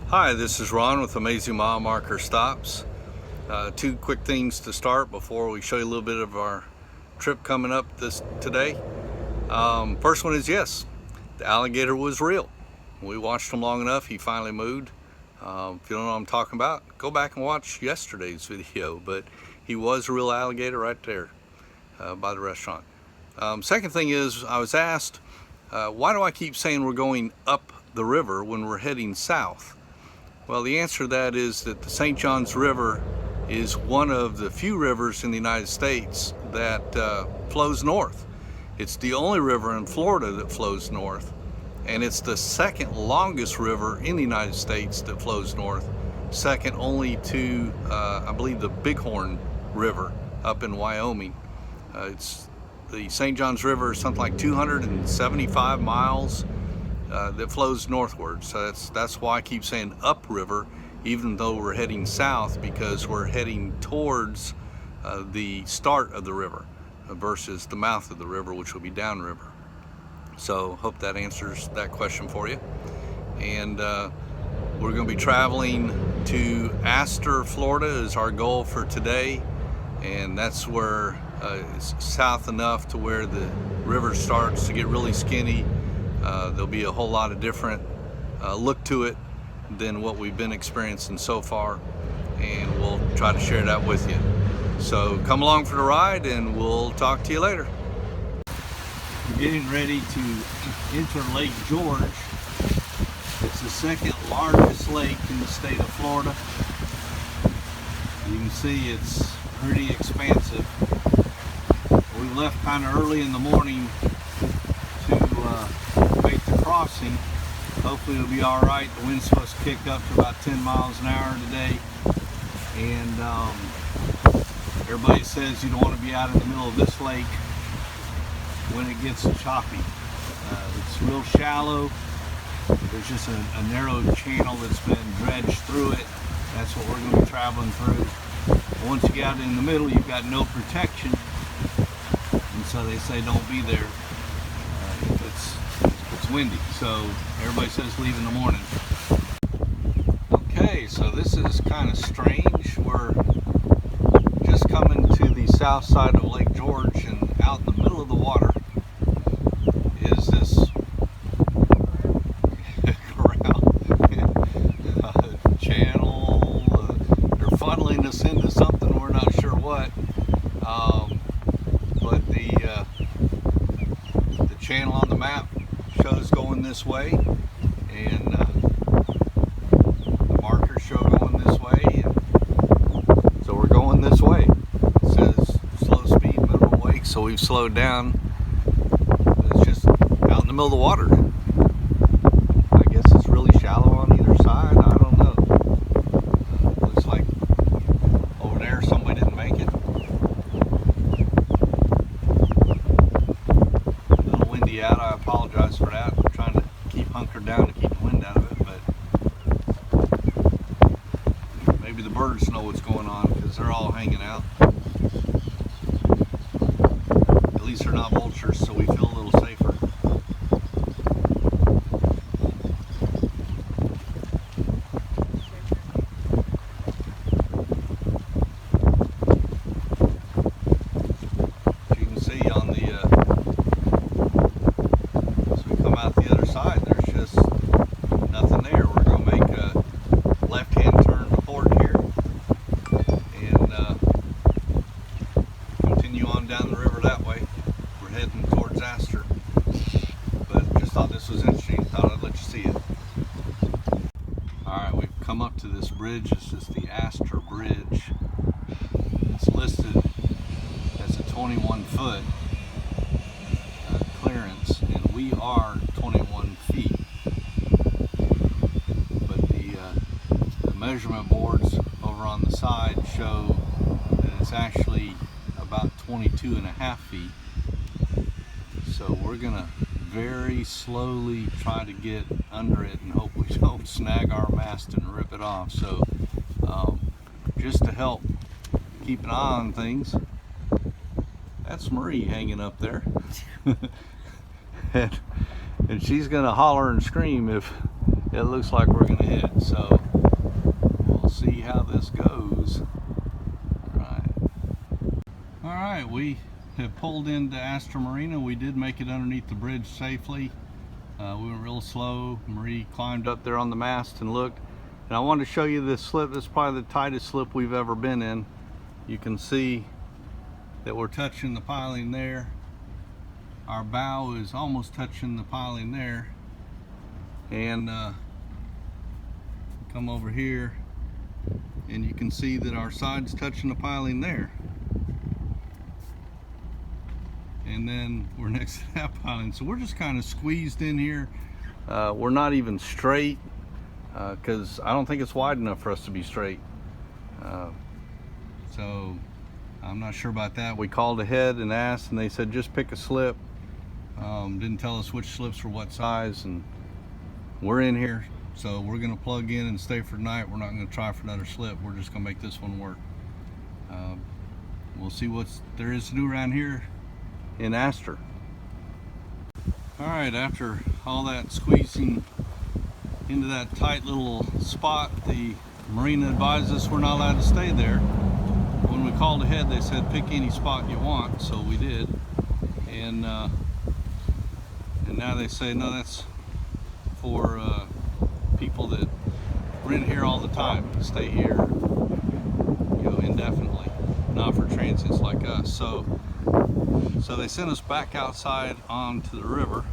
Hi, this is Ron with Amazing Mile Marker Stops. Two quick things to start before we show you a little bit of our trip coming up today. First one is yes, the alligator was real. We watched him long enough, he finally moved. If you don't know what I'm talking about, go back and watch yesterday's video, but he was a real alligator right there by the restaurant. Second thing is, I was asked, why do I keep saying we're going up the river when we're heading south? Well, the answer to that is that the St. Johns River is one of the few rivers in the United States that flows north. It's the only river in Florida that flows north, and it's the second longest river in the United States that flows north, second only to, I believe, the Bighorn River up in Wyoming. The St. Johns River is something like 275 miles that flows northward. So that's why I keep saying upriver, even though we're heading south, because we're heading towards the start of the river versus the mouth of the river, which will be downriver. So hope that answers that question for you. And we're going to be traveling to Astor, Florida is our goal for today, and that's where it's south enough to where the river starts to get really skinny. There'll be a whole lot of different look to it than what we've been experiencing so far, and we'll try to share that with you. So come along for the ride, and we'll talk to you later. We're getting ready to enter Lake George. It's the second largest lake in the state of Florida. You can see it's pretty expansive. We left kind of early in the morning to make the crossing. Hopefully it'll be all right. The wind's supposed to kick up to about 10 miles an hour today, and everybody says you don't want to be out in the middle of this lake when it gets choppy. It's real shallow. There's just a narrow channel that's been dredged through it. That's what we're going to be traveling through. Once you get out in the middle, you've got no protection, and so they say don't be there if it's windy. So everybody says leave in the morning. Okay, so this is kind of strange. We're just coming to the south side of Lake George, and out in the middle of the water is this channel. They're funneling us into something, we're not sure what. But the channel on the map shows going this way, and the markers show going this way, and so we're going this way. It says slow speed, minimum wake, so we've slowed down. It's just out in the middle of the water. I guess it's really shallow on either side. I don't know. Looks like over there somebody didn't make it. A little windy out. I apologize for that. I'm trying to keep hunkered down to keep the wind out of it, but maybe the birds know what's going on because they're all hanging out. At least they're not vultures, so we feel a little safer. As you can see on the as we come out the other side, there's just nothing there. We're going to make a left-hand turn to port here and continue on down the river that way. We're heading towards Astor, but just thought this was interesting. Thought I'd let you see it. Alright, we've come up to this bridge. This is the Astor Bridge. It's listed as a 21-foot clearance, and we are 21 feet. But the measurement boards over on the side show that it's actually about 22.5 feet. So we're gonna very slowly try to get under it and hope we don't snag our mast and rip it off. So just to help keep an eye on things, that's Marie hanging up there. and she's gonna holler and scream if it looks like we're gonna hit. So we'll see how this goes. All right, we have pulled into Astor Marina. We did make it underneath the bridge safely. We went real slow. Marie climbed up there on the mast and looked. And I wanted to show you this slip. This is probably the tightest slip we've ever been in. You can see that we're touching the piling there. Our bow is almost touching the piling there. And come over here and you can see that our side's touching the piling there. And then we're next to that piling. So we're just kind of squeezed in here. We're not even straight because I don't think it's wide enough for us to be straight. So I'm not sure about that. We called ahead and asked, and they said just pick a slip. Didn't tell us which slips were what size, and we're in here. So we're gonna plug in and stay for tonight. We're not gonna try for another slip. We're just gonna make this one work. We'll see what there is to do around here in Astor. All right, after all that squeezing into that tight little spot, the marina advised us we're not allowed to stay there. When we called ahead, they said pick any spot you want, so we did. And now they say no, that's for people that rent here all the time, stay here, you know, indefinitely, not for transients like us. So they sent us back outside onto the river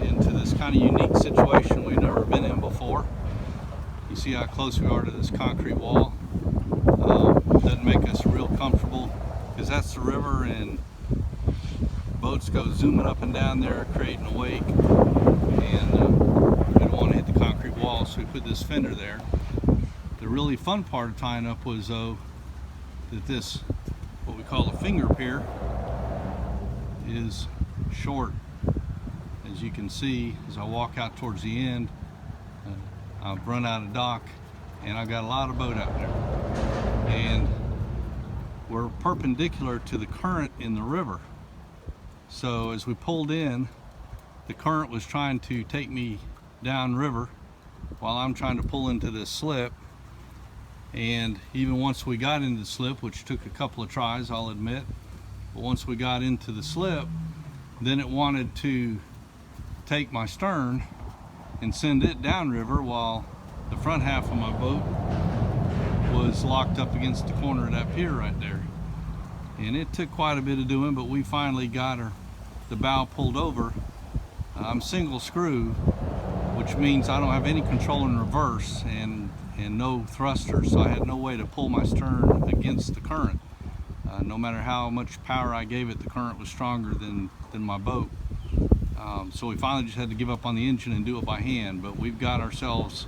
into this kind of unique situation we've never been in before. You see how close we are to this concrete wall. Doesn't make us real comfortable because that's the river and boats go zooming up and down there creating a wake, and we don't want to hit the concrete wall, so we put this fender there. The really fun part of tying up was though that this, what we call a finger pier, is short. As you can see, as I walk out towards the end, I've run out of dock and I've got a lot of boat out there. And we're perpendicular to the current in the river. So as we pulled in, the current was trying to take me down river while I'm trying to pull into this slip. And even once we got into the slip, which took a couple of tries, I'll admit, but once we got into the slip, then it wanted to take my stern and send it downriver while the front half of my boat was locked up against the corner of that pier right there. And it took quite a bit of doing, but we finally got the bow pulled over. I'm single screw, which means I don't have any control in reverse and no thruster, so I had no way to pull my stern against the current. No matter how much power I gave it, the current was stronger than my boat. So we finally just had to give up on the engine and do it by hand, but we've got ourselves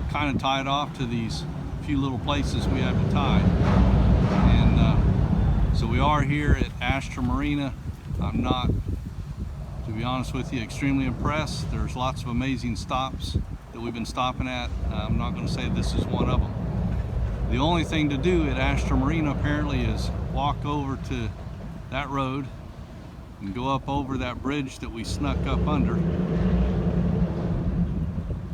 kind of tied off to these few little places we have to tie. And so we are here at Astor Marina. I'm not, to be honest with you, extremely impressed. There's lots of amazing stops that we've been stopping at. I'm not going to say this is one of them. The only thing to do at Astor Marina apparently is walk over to that road and go up over that bridge that we snuck up under.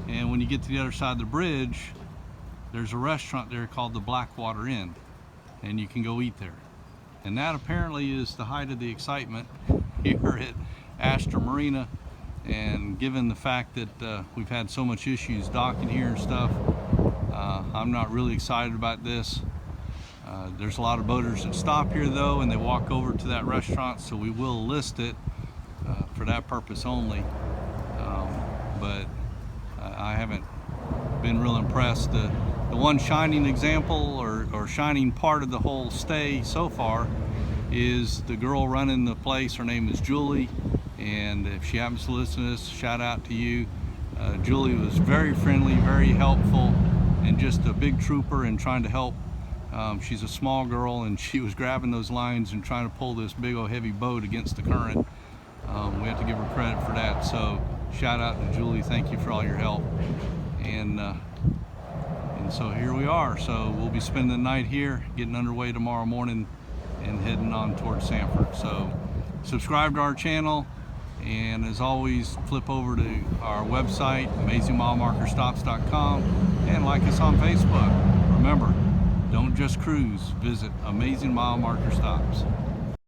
And when you get to the other side of the bridge, there's a restaurant there called the Blackwater Inn, and you can go eat there. And that apparently is the height of the excitement here at Astor Marina. And given the fact that we've had so much issues docking here and stuff, I'm not really excited about this. There's a lot of boaters that stop here though, and they walk over to that restaurant, so we will list it for that purpose only. But I haven't been real impressed. The one shining example or shining part of the whole stay so far is the girl running the place. Her name is Julie, and if she happens to listen to this, shout out to you. Julie was very friendly, very helpful, and just a big trooper in trying to help. She's a small girl, and she was grabbing those lines and trying to pull this big old heavy boat against the current. We have to give her credit for that. So shout out to Julie, thank you for all your help. And so here we are. So we'll be spending the night here, getting underway tomorrow morning and heading on towards Sanford. So subscribe to our channel, And as always, flip over to our website, amazingmilemarkerstops.com, and like us on Facebook. Remember, don't just cruise, visit Amazing Mile Marker Stops.